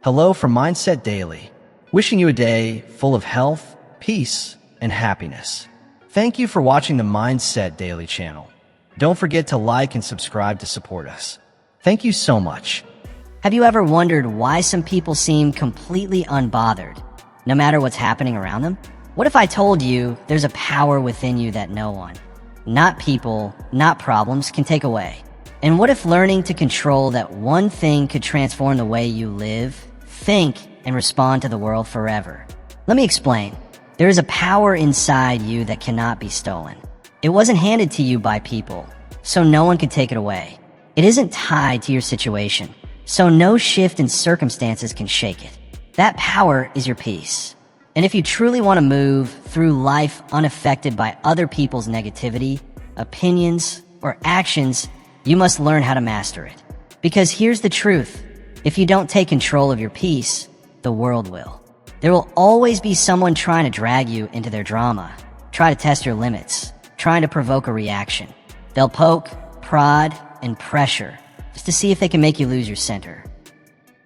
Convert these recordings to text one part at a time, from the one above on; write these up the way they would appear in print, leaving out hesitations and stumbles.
Hello from Mindset Daily, wishing you a day full of health, peace, and happiness. Thank you for watching the Mindset Daily channel. Don't forget to like and subscribe to support us. Thank you so much. Have you ever wondered why some people seem completely unbothered, no matter what's happening around them? What if I told you there's a power within you that no one, not people, not problems, can take away? And what if learning to control that one thing could transform the way you live, think, and respond to the world forever? Let me explain. There is a power inside you that cannot be stolen. It wasn't handed to you by people, so no one can take it away. It isn't tied to your situation, so no shift in circumstances can shake it. That power is your peace. And if you truly want to move through life unaffected by other people's negativity, opinions, or actions, you must learn how to master it. Because here's the truth. If you don't take control of your peace, the world will. There will always be someone trying to drag you into their drama, try to test your limits, trying to provoke a reaction. They'll poke, prod, and pressure just to see if they can make you lose your center.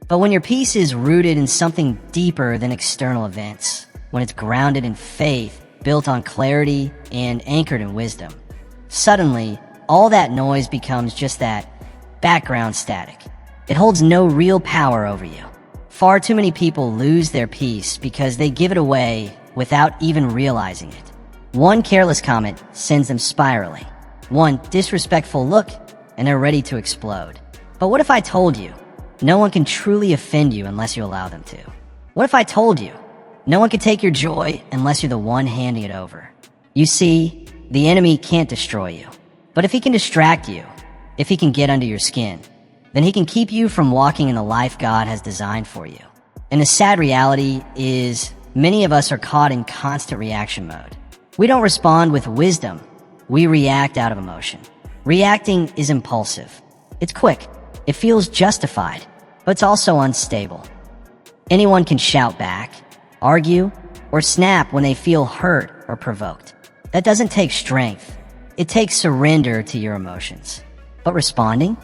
But when your peace is rooted in something deeper than external events, when it's grounded in faith, built on clarity, and anchored in wisdom, suddenly, all that noise becomes just that background static. It holds no real power over you. Far too many people lose their peace because they give it away without even realizing it. One careless comment sends them spiraling. One disrespectful look, and they're ready to explode. But what if I told you, no one can truly offend you unless you allow them to? What if I told you, no one can take your joy unless you're the one handing it over? You see, the enemy can't destroy you. But if he can distract you, if he can get under your skin, then he can keep you from walking in the life God has designed for you. And the sad reality is, many of us are caught in constant reaction mode. We don't respond with wisdom. We react out of emotion. Reacting is impulsive. It's quick. It feels justified, but it's also unstable. Anyone can shout back, argue, or snap when they feel hurt or provoked. That doesn't take strength. It takes surrender to your emotions. But responding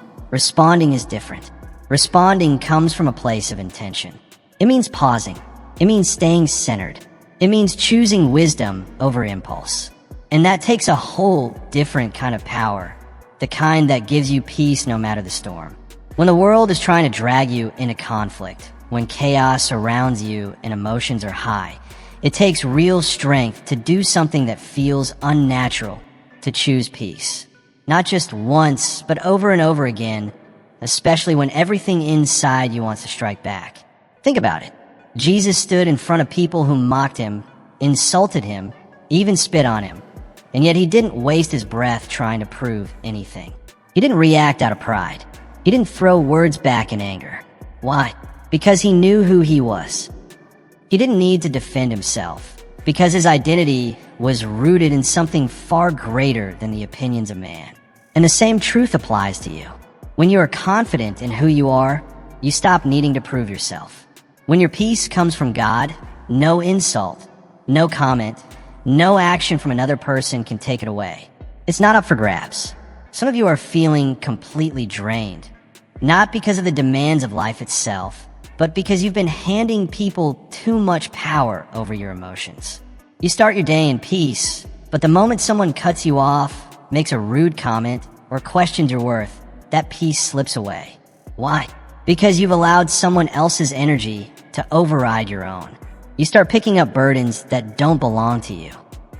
is different. Responding comes from a place of intention. It means pausing. It means staying centered. It means choosing wisdom over impulse. And that takes a whole different kind of power, the kind that gives you peace no matter the storm. When the world is trying to drag you into conflict, when chaos surrounds you and emotions are high, it takes real strength to do something that feels unnatural, to choose peace. Not just once, but over and over again, especially when everything inside you wants to strike back. Think about it. Jesus stood in front of people who mocked him, insulted him, even spit on him. And yet he didn't waste his breath trying to prove anything. He didn't react out of pride. He didn't throw words back in anger. Why? Because he knew who he was. He didn't need to defend himself, because his identity was rooted in something far greater than the opinions of man. And the same truth applies to you. When you are confident in who you are, you stop needing to prove yourself. When your peace comes from God, no insult, no comment, no action from another person can take it away. It's not up for grabs. Some of you are feeling completely drained, not because of the demands of life itself, but because you've been handing people too much power over your emotions. You start your day in peace, but the moment someone cuts you off, makes a rude comment, or questions your worth, that peace slips away. Why? Because you've allowed someone else's energy to override your own. You start picking up burdens that don't belong to you.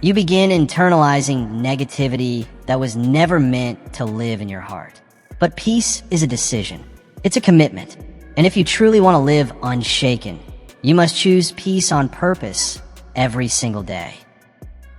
You begin internalizing negativity that was never meant to live in your heart. But peace is a decision. It's a commitment. And if you truly want to live unshaken, you must choose peace on purpose every single day.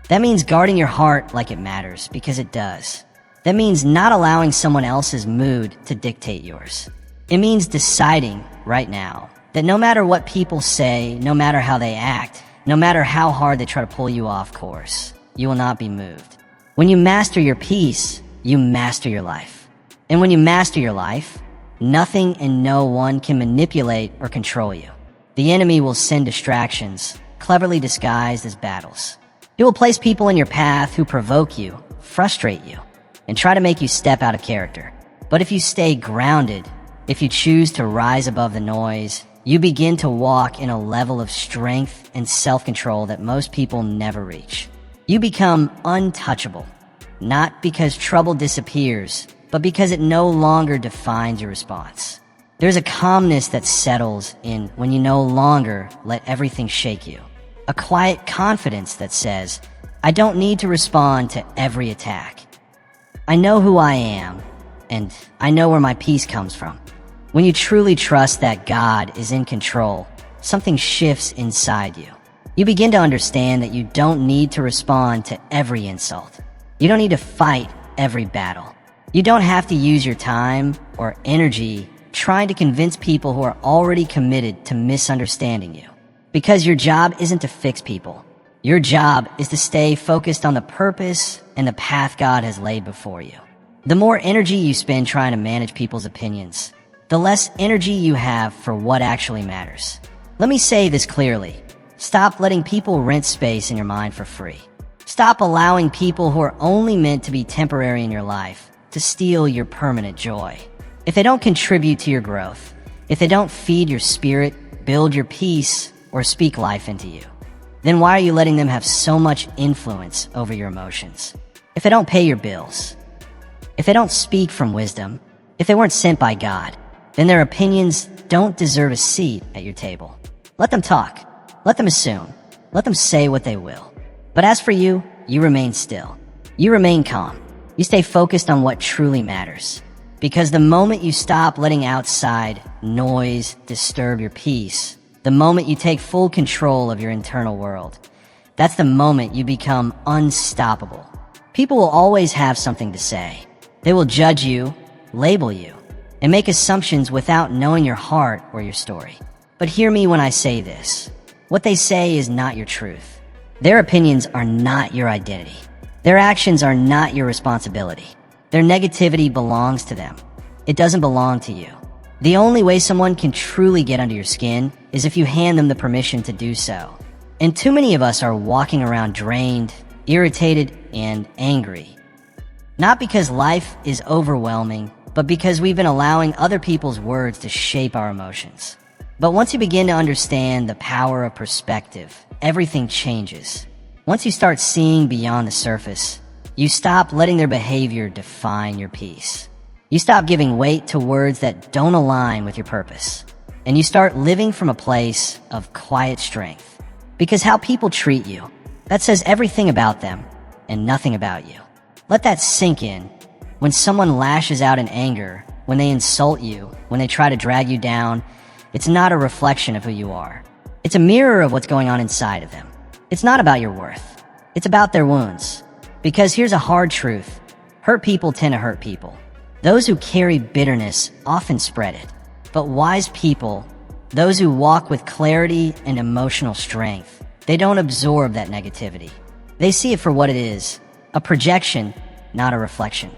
That means guarding your heart like it matters, because it does. That means not allowing someone else's mood to dictate yours. It means deciding right now that no matter what people say, no matter how they act, no matter how hard they try to pull you off course, you will not be moved. When you master your peace, you master your life. And when you master your life, nothing and no one can manipulate or control you. The enemy will send distractions, cleverly disguised as battles. It will place people in your path who provoke you, frustrate you, and try to make you step out of character. But if you stay grounded, if you choose to rise above the noise, you begin to walk in a level of strength and self-control that most people never reach. You become untouchable, not because trouble disappears, but because it no longer defines your response. There's a calmness that settles in when you no longer let everything shake you. A quiet confidence that says, I don't need to respond to every attack. I know who I am, and I know where my peace comes from. When you truly trust that God is in control, something shifts inside you. You begin to understand that you don't need to respond to every insult. You don't need to fight every battle. You don't have to use your time or energy trying to convince people who are already committed to misunderstanding you. Because your job isn't to fix people. Your job is to stay focused on the purpose and the path God has laid before you. The more energy you spend trying to manage people's opinions, the less energy you have for what actually matters. Let me say this clearly. Stop letting people rent space in your mind for free. Stop allowing people who are only meant to be temporary in your life to steal your permanent joy. If they don't contribute to your growth, if they don't feed your spirit, build your peace, or speak life into you, then why are you letting them have so much influence over your emotions? If they don't pay your bills, if they don't speak from wisdom, if they weren't sent by God, then their opinions don't deserve a seat at your table. Let them talk. Let them assume. Let them say what they will. But as for you, you remain still. You remain calm. You stay focused on what truly matters. Because the moment you stop letting outside noise disturb your peace, the moment you take full control of your internal world, that's the moment you become unstoppable. People will always have something to say. They will judge you, label you, and make assumptions without knowing your heart or your story. But hear me when I say this. What they say is not your truth. Their opinions are not your identity. Their actions are not your responsibility. Their negativity belongs to them. It doesn't belong to you. The only way someone can truly get under your skin is if you hand them the permission to do so. And too many of us are walking around drained, irritated, and angry. Not because life is overwhelming, but because we've been allowing other people's words to shape our emotions. But once you begin to understand the power of perspective, everything changes. Once you start seeing beyond the surface, you stop letting their behavior define your peace. You stop giving weight to words that don't align with your purpose. And you start living from a place of quiet strength. Because how people treat you, that says everything about them and nothing about you. Let that sink in. When someone lashes out in anger, when they insult you, when they try to drag you down, it's not a reflection of who you are. It's a mirror of what's going on inside of them. It's not about your worth. It's about their wounds. Because here's a hard truth. Hurt people tend to hurt people. Those who carry bitterness often spread it. But wise people, those who walk with clarity and emotional strength, they don't absorb that negativity. They see it for what it is, a projection, not a reflection.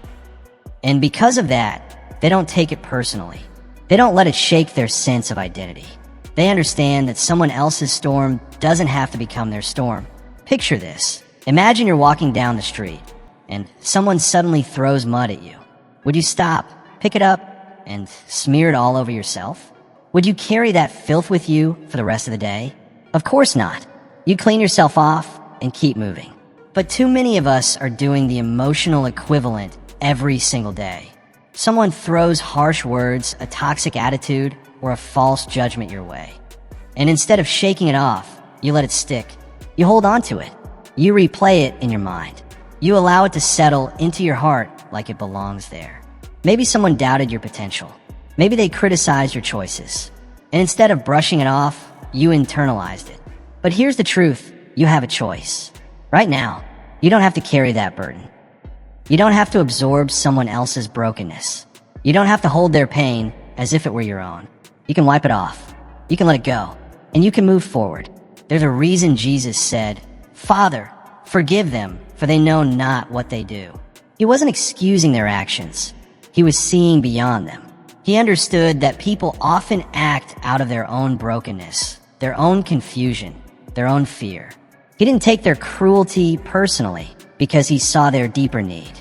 And because of that, they don't take it personally. They don't let it shake their sense of identity. They understand that someone else's storm doesn't have to become their storm. Picture this. Imagine you're walking down the street, and someone suddenly throws mud at you. Would you stop, pick it up, and smear it all over yourself? Would you carry that filth with you for the rest of the day? Of course not. You'd clean yourself off and keep moving. But too many of us are doing the emotional equivalent every single day. Someone throws harsh words, a toxic attitude, or a false judgment your way. And instead of shaking it off, you let it stick. You hold on to it. You replay it in your mind. You allow it to settle into your heart like it belongs there. Maybe someone doubted your potential. Maybe they criticized your choices. And instead of brushing it off, you internalized it. But here's the truth. You have a choice. Right now, you don't have to carry that burden. You don't have to absorb someone else's brokenness. You don't have to hold their pain as if it were your own. You can wipe it off. You can let it go. And you can move forward. There's a reason Jesus said, "Father, forgive them, for they know not what they do." He wasn't excusing their actions. He was seeing beyond them. He understood that people often act out of their own brokenness, their own confusion, their own fear. He didn't take their cruelty personally because he saw their deeper need.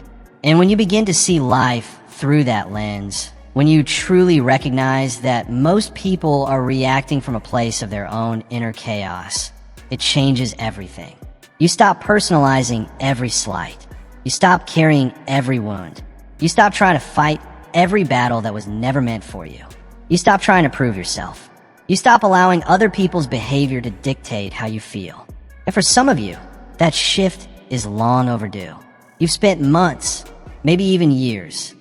And when you begin to see life through that lens, when you truly recognize that most people are reacting from a place of their own inner chaos, it changes everything. You stop personalizing every slight. You stop carrying every wound. You stop trying to fight every battle that was never meant for you. You stop trying to prove yourself. You stop allowing other people's behavior to dictate how you feel. And for some of you, that shift is long overdue. You've spent months, maybe even years,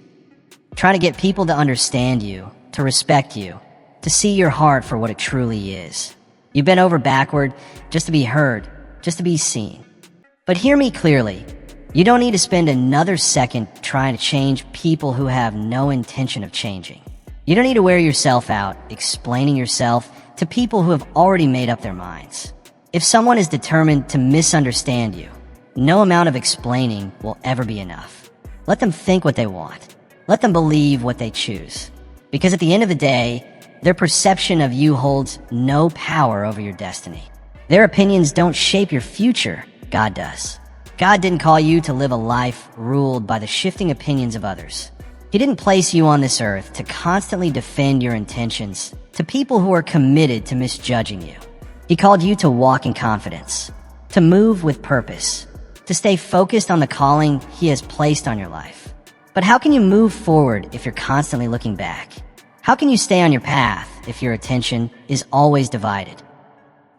trying to get people to understand you, to respect you, to see your heart for what it truly is. You've bent over backward just to be heard, just to be seen. But hear me clearly. You don't need to spend another second trying to change people who have no intention of changing. You don't need to wear yourself out explaining yourself to people who have already made up their minds. If someone is determined to misunderstand you, no amount of explaining will ever be enough. Let them think what they want. Let them believe what they choose. Because at the end of the day, their perception of you holds no power over your destiny. Their opinions don't shape your future. God does. God didn't call you to live a life ruled by the shifting opinions of others. He didn't place you on this earth to constantly defend your intentions to people who are committed to misjudging you. He called you to walk in confidence, to move with purpose, to stay focused on the calling He has placed on your life. But how can you move forward if you're constantly looking back? How can you stay on your path if your attention is always divided?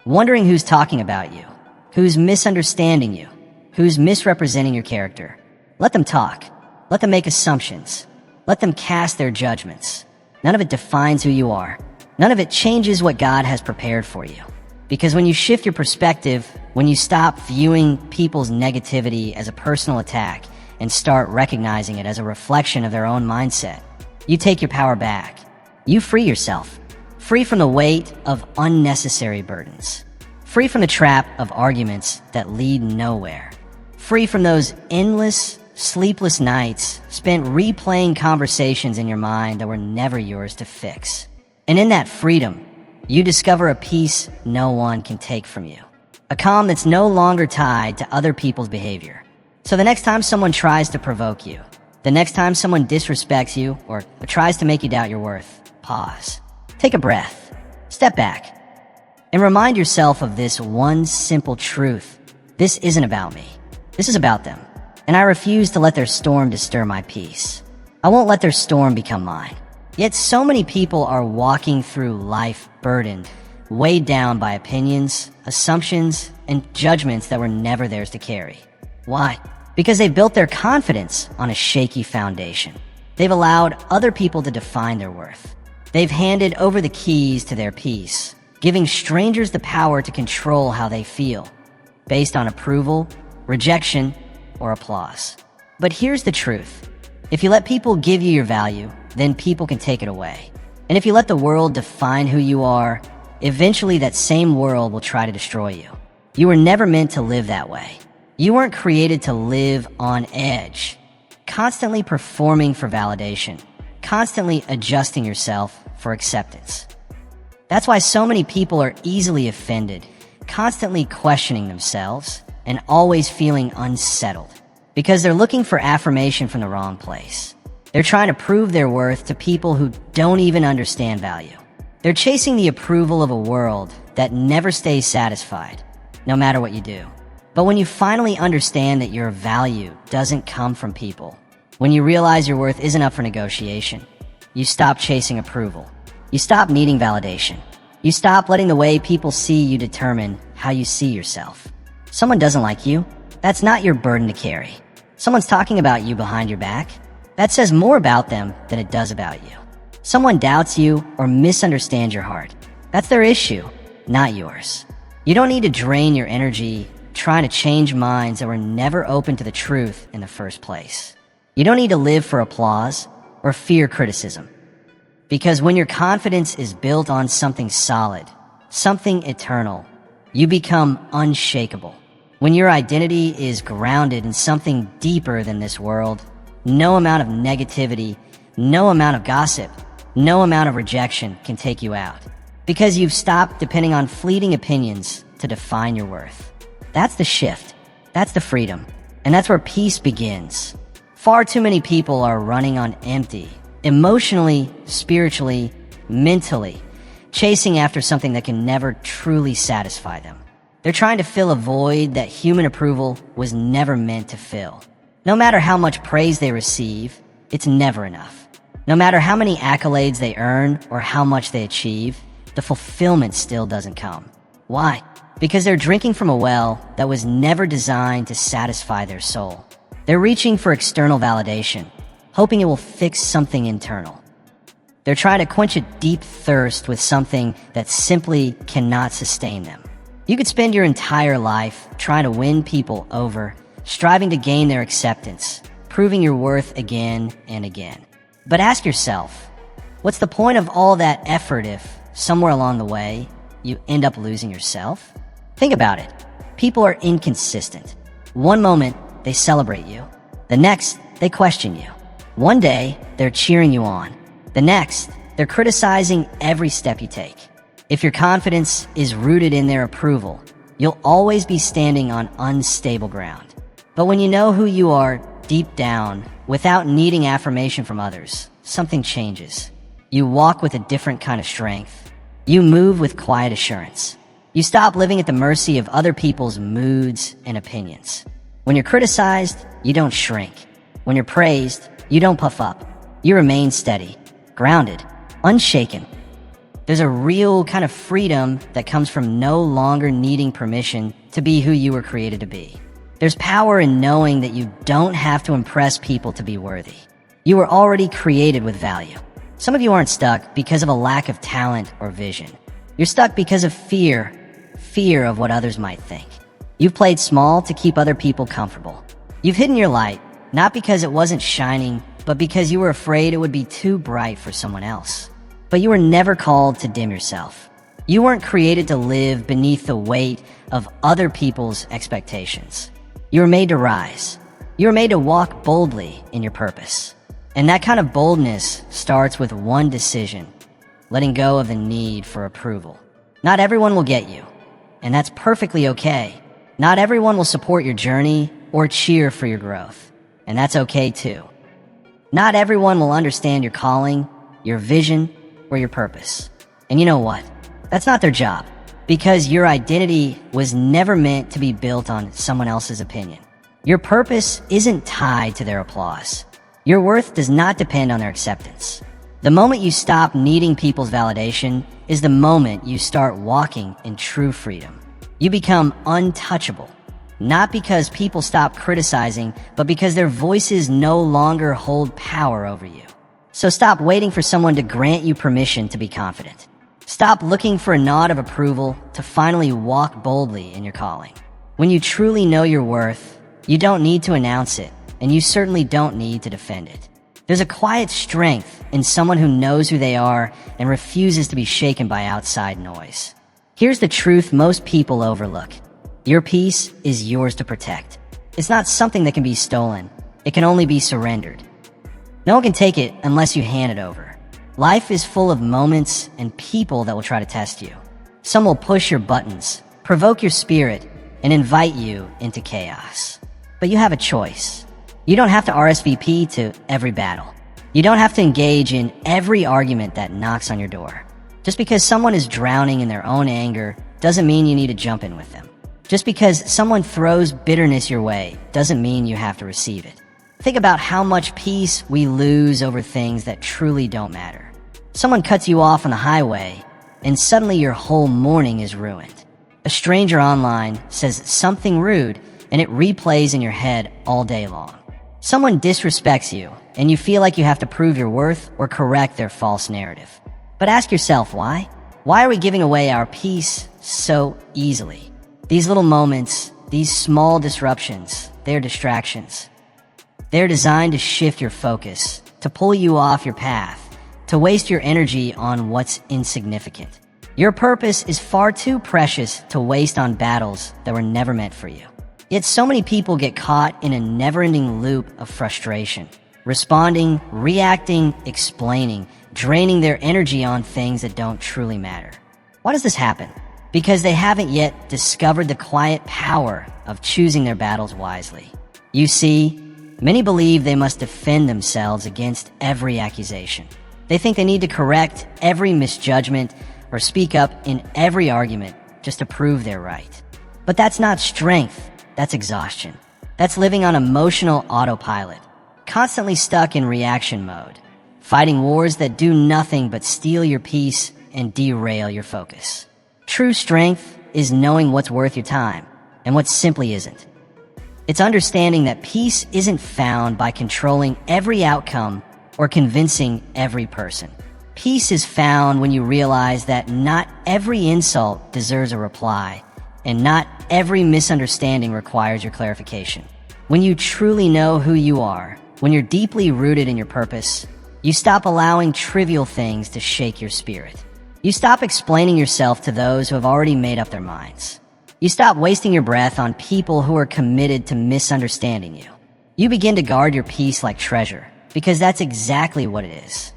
Wondering who's talking about you, who's misunderstanding you, who's misrepresenting your character. Let them talk. Let them make assumptions. Let them cast their judgments. None of it defines who you are. None of it changes what God has prepared for you. Because when you shift your perspective, when you stop viewing people's negativity as a personal attack and start recognizing it as a reflection of their own mindset, you take your power back. You free yourself, free from the weight of unnecessary burdens, free from the trap of arguments that lead nowhere, free from those endless, sleepless nights spent replaying conversations in your mind that were never yours to fix. And in that freedom, you discover a peace no one can take from you, a calm that's no longer tied to other people's behavior. So the next time someone tries to provoke you, the next time someone disrespects you or tries to make you doubt your worth, pause, take a breath, step back, and remind yourself of this one simple truth. This isn't about me. This is about them. And I refuse to let their storm disturb my peace. I won't let their storm become mine. Yet so many people are walking through life burdened, weighed down by opinions, assumptions, and judgments that were never theirs to carry. Why? Because they've built their confidence on a shaky foundation. They've allowed other people to define their worth. They've handed over the keys to their peace, giving strangers the power to control how they feel, based on approval, rejection, or applause. But here's the truth. If you let people give you your value, then people can take it away. And if you let the world define who you are, eventually that same world will try to destroy you. You were never meant to live that way. You weren't created to live on edge, constantly performing for validation, constantly adjusting yourself for acceptance. That's why so many people are easily offended, constantly questioning themselves, and always feeling unsettled. Because they're looking for affirmation from the wrong place. They're trying to prove their worth to people who don't even understand value. They're chasing the approval of a world that never stays satisfied, no matter what you do. But when you finally understand that your value doesn't come from people, when you realize your worth isn't up for negotiation, you stop chasing approval. You stop needing validation. You stop letting the way people see you determine how you see yourself. Someone doesn't like you, that's not your burden to carry. Someone's talking about you behind your back, that says more about them than it does about you. Someone doubts you or misunderstands your heart. That's their issue, not yours. You don't need to drain your energy trying to change minds that were never open to the truth in the first place. You don't need to live for applause or fear criticism. Because when your confidence is built on something solid, something eternal, you become unshakable. When your identity is grounded in something deeper than this world, no amount of negativity, no amount of gossip, no amount of rejection can take you out. Because you've stopped depending on fleeting opinions to define your worth. That's the shift. That's the freedom. And that's where peace begins. Far too many people are running on empty, emotionally, spiritually, mentally, chasing after something that can never truly satisfy them. They're trying to fill a void that human approval was never meant to fill. No matter how much praise they receive, it's never enough. No matter how many accolades they earn or how much they achieve, the fulfillment still doesn't come. Why? Because they're drinking from a well that was never designed to satisfy their soul. They're reaching for external validation, hoping it will fix something internal. They're trying to quench a deep thirst with something that simply cannot sustain them. You could spend your entire life trying to win people over, striving to gain their acceptance, proving your worth again and again. But ask yourself, what's the point of all that effort if, somewhere along the way, you end up losing yourself? Think about it. People are inconsistent. One moment, they celebrate you. The next, they question you. One day, they're cheering you on. The next, they're criticizing every step you take. If your confidence is rooted in their approval, you'll always be standing on unstable ground. But when you know who you are deep down, without needing affirmation from others, something changes. You walk with a different kind of strength. You move with quiet assurance. You stop living at the mercy of other people's moods and opinions. When you're criticized, you don't shrink. When you're praised, you don't puff up. You remain steady, grounded, unshaken. There's a real kind of freedom that comes from no longer needing permission to be who you were created to be. There's power in knowing that you don't have to impress people to be worthy. You were already created with value. Some of you aren't stuck because of a lack of talent or vision. You're stuck because of fear of what others might think. You've played small to keep other people comfortable. You've hidden your light, not because it wasn't shining, but because you were afraid it would be too bright for someone else. But you were never called to dim yourself. You weren't created to live beneath the weight of other people's expectations. You were made to rise. You were made to walk boldly in your purpose. And that kind of boldness starts with one decision, letting go of the need for approval. Not everyone will get you, and that's perfectly okay. Not everyone will support your journey or cheer for your growth, and that's okay too. Not everyone will understand your calling, your vision, or your purpose. And you know what? That's not their job, because your identity was never meant to be built on someone else's opinion. Your purpose isn't tied to their applause. Your worth does not depend on their acceptance. The moment you stop needing people's validation is the moment you start walking in true freedom. You become untouchable, not because people stop criticizing, but because their voices no longer hold power over you. So stop waiting for someone to grant you permission to be confident. Stop looking for a nod of approval to finally walk boldly in your calling. When you truly know your worth, you don't need to announce it, and you certainly don't need to defend it. There's a quiet strength in someone who knows who they are and refuses to be shaken by outside noise. Here's the truth most people overlook. Your peace is yours to protect. It's not something that can be stolen. It can only be surrendered. No one can take it unless you hand it over. Life is full of moments and people that will try to test you. Some will push your buttons, provoke your spirit, and invite you into chaos. But you have a choice. You don't have to RSVP to every battle. You don't have to engage in every argument that knocks on your door. Just because someone is drowning in their own anger doesn't mean you need to jump in with them. Just because someone throws bitterness your way doesn't mean you have to receive it. Think about how much peace we lose over things that truly don't matter. Someone cuts you off on the highway, and suddenly your whole morning is ruined. A stranger online says something rude, and it replays in your head all day long. Someone disrespects you, and you feel like you have to prove your worth or correct their false narrative. But ask yourself why? Why are we giving away our peace so easily? These little moments, these small disruptions, they're distractions. They're designed to shift your focus, to pull you off your path, to waste your energy on what's insignificant. Your purpose is far too precious to waste on battles that were never meant for you. Yet so many people get caught in a never-ending loop of frustration, responding, reacting, explaining, draining their energy on things that don't truly matter. Why does this happen? Because they haven't yet discovered the quiet power of choosing their battles wisely. You see, Many believe they must defend themselves against every accusation. They think they need to correct every misjudgment or speak up in every argument just to prove they're right. But that's not strength, that's exhaustion. That's living on emotional autopilot, constantly stuck in reaction mode, fighting wars that do nothing but steal your peace and derail your focus. True strength is knowing what's worth your time and what simply isn't. It's understanding that peace isn't found by controlling every outcome or convincing every person. Peace is found when you realize that not every insult deserves a reply, and not every misunderstanding requires your clarification. When you truly know who you are, when you're deeply rooted in your purpose, you stop allowing trivial things to shake your spirit. You stop explaining yourself to those who have already made up their minds. You stop wasting your breath on people who are committed to misunderstanding you. You begin to guard your peace like treasure, because that's exactly what it is.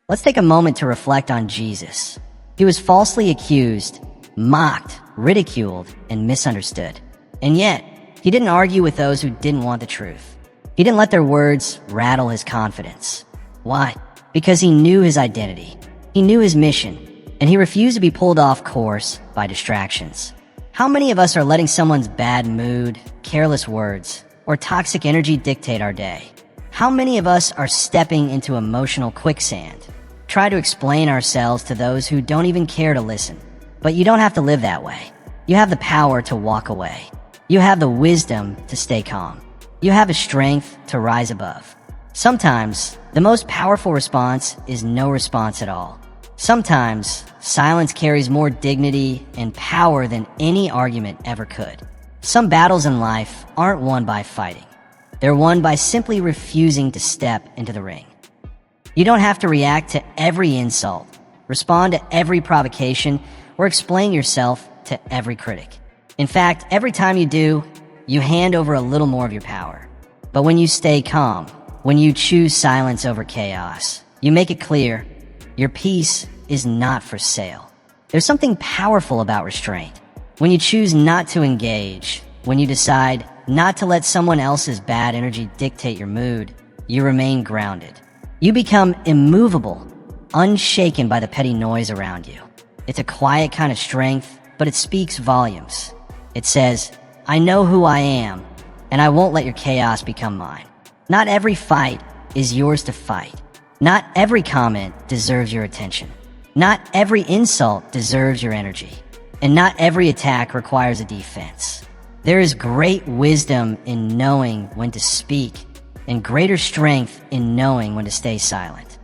Let's take a moment to reflect on Jesus. He was falsely accused, mocked, ridiculed, and misunderstood. And yet, he didn't argue with those who didn't want the truth. He didn't let their words rattle his confidence. Why? Because he knew his identity. He knew his mission, and he refused to be pulled off course by distractions. How many of us are letting someone's bad mood, careless words, or toxic energy dictate our day? How many of us are stepping into emotional quicksand? Try to explain ourselves to those who don't even care to listen. But you don't have to live that way. You have the power to walk away. You have the wisdom to stay calm. You have the strength to rise above. Sometimes, the most powerful response is no response at all. Sometimes, silence carries more dignity and power than any argument ever could. Some battles in life aren't won by fighting. They're won by simply refusing to step into the ring. You don't have to react to every insult, respond to every provocation, or explain yourself to every critic. In fact, every time you do, you hand over a little more of your power. But when you stay calm, when you choose silence over chaos, you make it clear your peace is not for sale. There's something powerful about restraint. When you choose not to engage, when you decide not to let someone else's bad energy dictate your mood, you remain grounded. You become immovable, unshaken by the petty noise around you. It's a quiet kind of strength, but it speaks volumes. It says, I know who I am, and I won't let your chaos become mine. Not every fight is yours to fight. Not every comment deserves your attention. Not every insult deserves your energy. And not every attack requires a defense. There is great wisdom in knowing when to speak, and greater strength in knowing when to stay silent.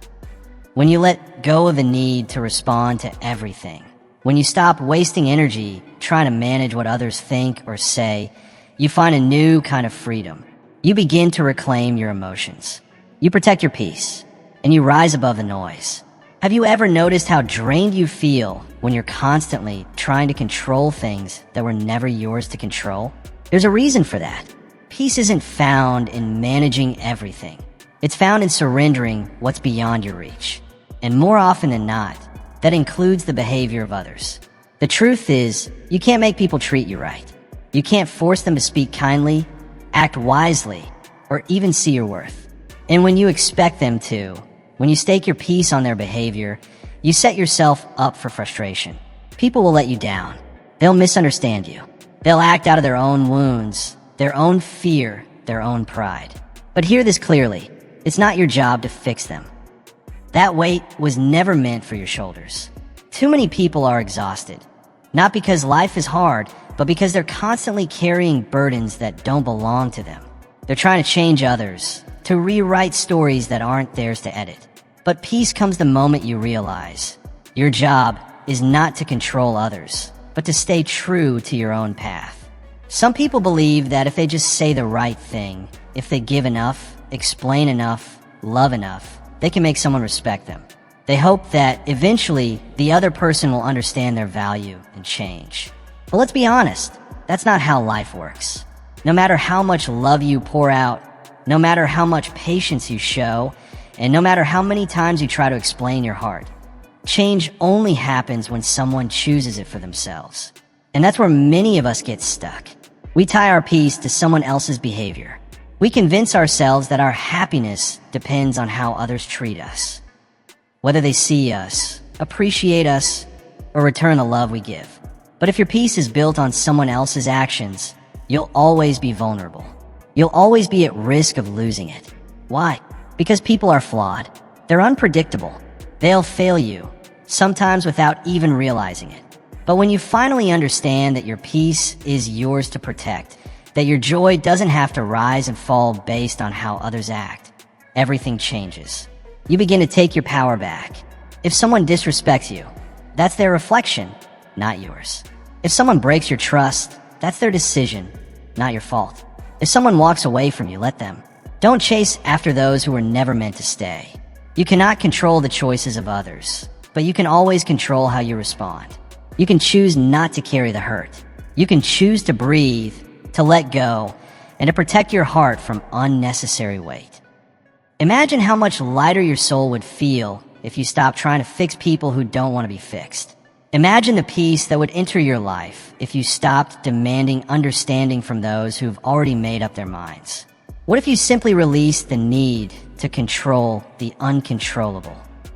When you let go of the need to respond to everything, when you stop wasting energy trying to manage what others think or say, you find a new kind of freedom. You begin to reclaim your emotions. You protect your peace, and you rise above the noise. Have you ever noticed how drained you feel when you're constantly trying to control things that were never yours to control? There's a reason for that. Peace isn't found in managing everything. It's found in surrendering what's beyond your reach. And more often than not, that includes the behavior of others. The truth is, you can't make people treat you right. You can't force them to speak kindly, act wisely, or even see your worth. And when you expect them to, when you stake your peace on their behavior, you set yourself up for frustration. People will let you down. They'll misunderstand you. They'll act out of their own wounds, their own fear, their own pride. But hear this clearly. It's not your job to fix them. That weight was never meant for your shoulders. Too many people are exhausted. Not because life is hard, but because they're constantly carrying burdens that don't belong to them. They're trying to change others, to rewrite stories that aren't theirs to edit. But peace comes the moment you realize your job is not to control others, but to stay true to your own path. Some people believe that if they just say the right thing, if they give enough, explain enough, love enough, they can make someone respect them. They hope that eventually the other person will understand their value and change. But let's be honest, that's not how life works. No matter how much love you pour out, no matter how much patience you show, and no matter how many times you try to explain your heart, change only happens when someone chooses it for themselves. And that's where many of us get stuck. We tie our peace to someone else's behavior. We convince ourselves that our happiness depends on how others treat us, whether they see us, appreciate us, or return the love we give. But if your peace is built on someone else's actions, you'll always be vulnerable. You'll always be at risk of losing it. Why? Because people are flawed. They're unpredictable. They'll fail you, sometimes without even realizing it. But when you finally understand that your peace is yours to protect, that your joy doesn't have to rise and fall based on how others act, everything changes. You begin to take your power back. If someone disrespects you, that's their reflection, not yours. If someone breaks your trust, that's their decision, not your fault. If someone walks away from you, let them. Don't chase after those who were never meant to stay. You cannot control the choices of others, but you can always control how you respond. You can choose not to carry the hurt. You can choose to breathe, to let go, and to protect your heart from unnecessary weight. Imagine how much lighter your soul would feel if you stopped trying to fix people who don't want to be fixed. Imagine the peace that would enter your life if you stopped demanding understanding from those who've already made up their minds. What if you simply released the need to control the uncontrollable?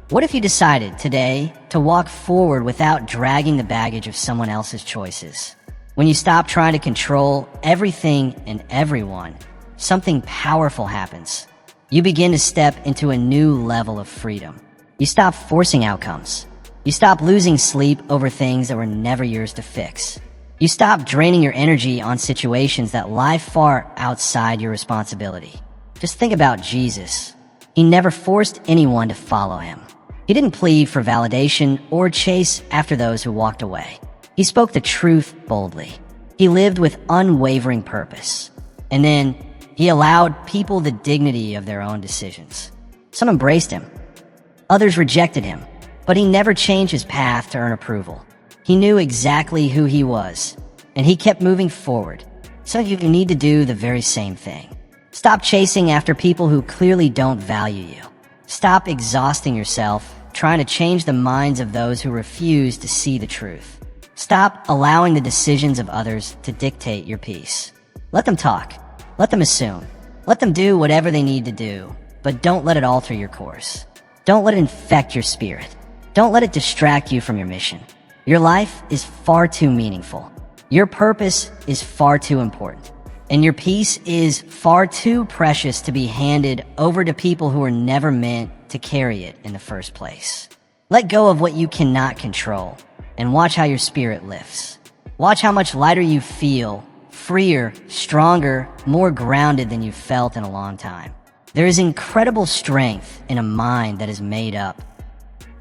What if you decided today to walk forward without dragging the baggage of someone else's choices? When you stop trying to control everything and everyone, something powerful happens. You begin to step into a new level of freedom. You stop forcing outcomes. You stop losing sleep over things that were never yours to fix. You stop draining your energy on situations that lie far outside your responsibility. Just think about Jesus. He never forced anyone to follow him. He didn't plead for validation or chase after those who walked away. He spoke the truth boldly. He lived with unwavering purpose. And then he allowed people the dignity of their own decisions. Some embraced him. Others rejected him. But he never changed his path to earn approval. He knew exactly who he was, and he kept moving forward. So you need to do the very same thing. Stop chasing after people who clearly don't value you. Stop exhausting yourself trying to change the minds of those who refuse to see the truth. Stop allowing the decisions of others to dictate your peace. Let them talk. Let them assume. Let them do whatever they need to do, but don't let it alter your course. Don't let it infect your spirit. Don't let it distract you from your mission. Your life is far too meaningful. Your purpose is far too important. And your peace is far too precious to be handed over to people who were never meant to carry it in the first place. Let go of what you cannot control and watch how your spirit lifts. Watch how much lighter you feel, freer, stronger, more grounded than you've felt in a long time. There is incredible strength in a mind that is made up.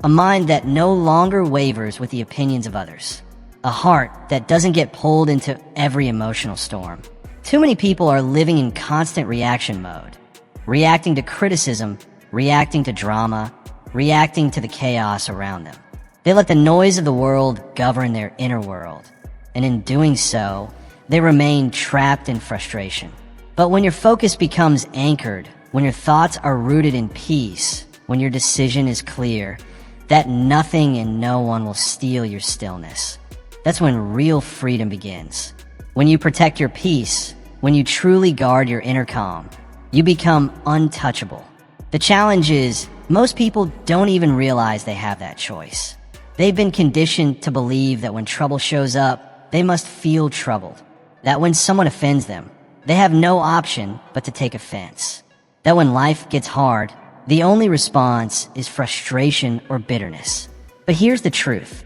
A mind that no longer wavers with the opinions of others. A heart that doesn't get pulled into every emotional storm. Too many people are living in constant reaction mode. Reacting to criticism, reacting to drama, reacting to the chaos around them. They let the noise of the world govern their inner world. And in doing so, they remain trapped in frustration. But when your focus becomes anchored, when your thoughts are rooted in peace, when your decision is clear, that nothing and no one will steal your stillness. That's when real freedom begins. When you protect your peace, when you truly guard your inner calm, you become untouchable. The challenge is, most people don't even realize they have that choice. They've been conditioned to believe that when trouble shows up, they must feel troubled. That when someone offends them, they have no option but to take offense. That when life gets hard, the only response is frustration or bitterness. But here's the truth.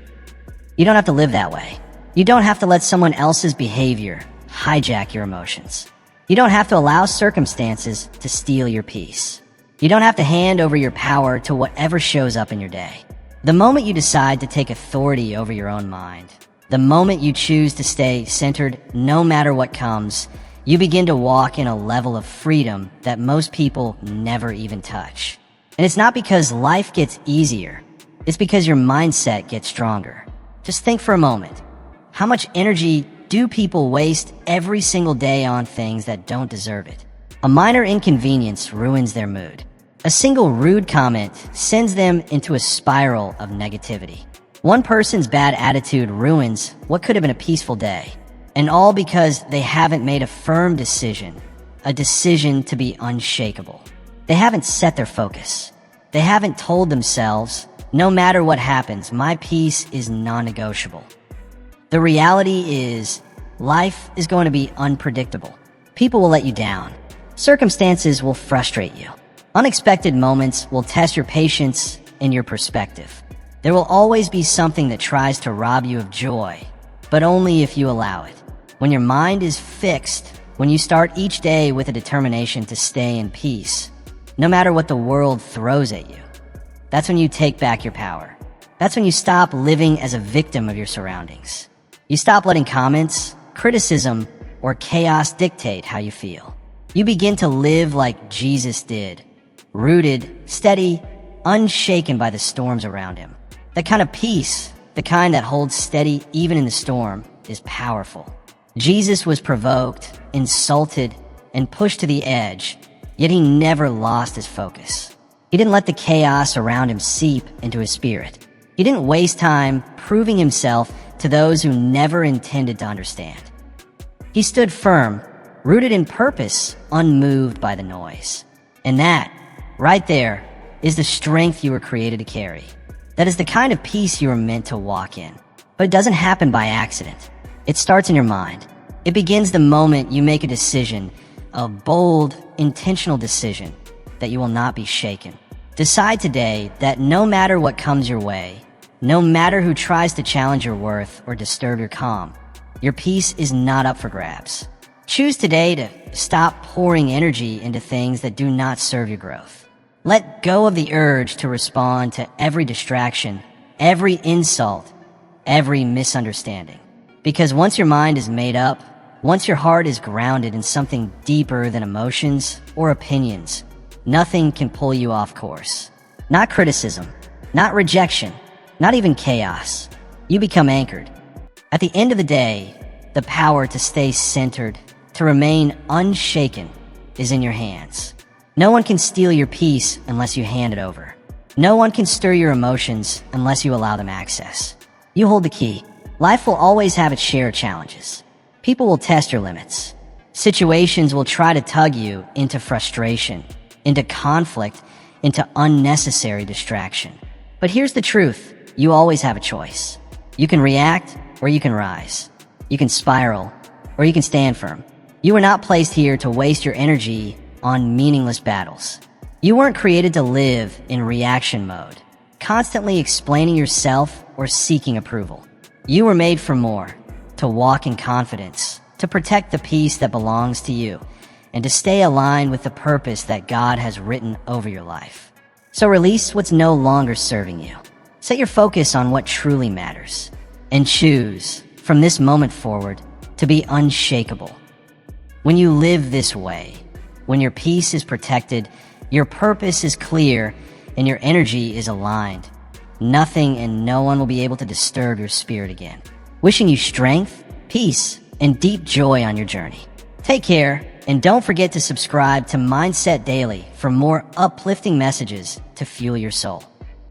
You don't have to live that way. You don't have to let someone else's behavior hijack your emotions. You don't have to allow circumstances to steal your peace. You don't have to hand over your power to whatever shows up in your day. The moment you decide to take authority over your own mind, the moment you choose to stay centered no matter what comes, you begin to walk in a level of freedom that most people never even touch. And it's not because life gets easier. It's because your mindset gets stronger. Just think for a moment. How much energy do people waste every single day on things that don't deserve it? A minor inconvenience ruins their mood. A single rude comment sends them into a spiral of negativity. One person's bad attitude ruins what could have been a peaceful day. And all because they haven't made a firm decision, a decision to be unshakable. They haven't set their focus. They haven't told themselves, no matter what happens, my peace is non-negotiable. The reality is, life is going to be unpredictable. People will let you down. Circumstances will frustrate you. Unexpected moments will test your patience and your perspective. There will always be something that tries to rob you of joy, but only if you allow it. When your mind is fixed, when you start each day with a determination to stay in peace, no matter what the world throws at you, that's when you take back your power. That's when you stop living as a victim of your surroundings. You stop letting comments, criticism, or chaos dictate how you feel. You begin to live like Jesus did, rooted, steady, unshaken by the storms around him. That kind of peace, the kind that holds steady even in the storm, is powerful. Jesus was provoked, insulted, and pushed to the edge, yet he never lost his focus. He didn't let the chaos around him seep into his spirit. He didn't waste time proving himself to those who never intended to understand. He stood firm, rooted in purpose, unmoved by the noise. And that, right there, is the strength you were created to carry. That is the kind of peace you were meant to walk in. But it doesn't happen by accident. It starts in your mind. It begins the moment you make a decision, a bold, intentional decision, that you will not be shaken. Decide today that no matter what comes your way, no matter who tries to challenge your worth or disturb your calm, your peace is not up for grabs. Choose today to stop pouring energy into things that do not serve your growth. Let go of the urge to respond to every distraction, every insult, every misunderstanding. Because once your mind is made up, once your heart is grounded in something deeper than emotions or opinions, nothing can pull you off course. Not criticism, not rejection, not even chaos. You become anchored. At the end of the day, the power to stay centered, to remain unshaken, is in your hands. No one can steal your peace unless you hand it over. No one can stir your emotions unless you allow them access. You hold the key. Life will always have its share of challenges. People will test your limits. Situations will try to tug you into frustration, into conflict, into unnecessary distraction. But here's the truth. You always have a choice. You can react or you can rise. You can spiral or you can stand firm. You were not placed here to waste your energy on meaningless battles. You weren't created to live in reaction mode, constantly explaining yourself or seeking approval. You were made for more, to walk in confidence, to protect the peace that belongs to you, and to stay aligned with the purpose that God has written over your life. So release what's no longer serving you. Set your focus on what truly matters, and choose, from this moment forward, to be unshakable. When you live this way, when your peace is protected, your purpose is clear, and your energy is aligned, nothing and no one will be able to disturb your spirit again. Wishing you strength, peace, and deep joy on your journey. Take care, and don't forget to subscribe to Mindset Daily for more uplifting messages to fuel your soul.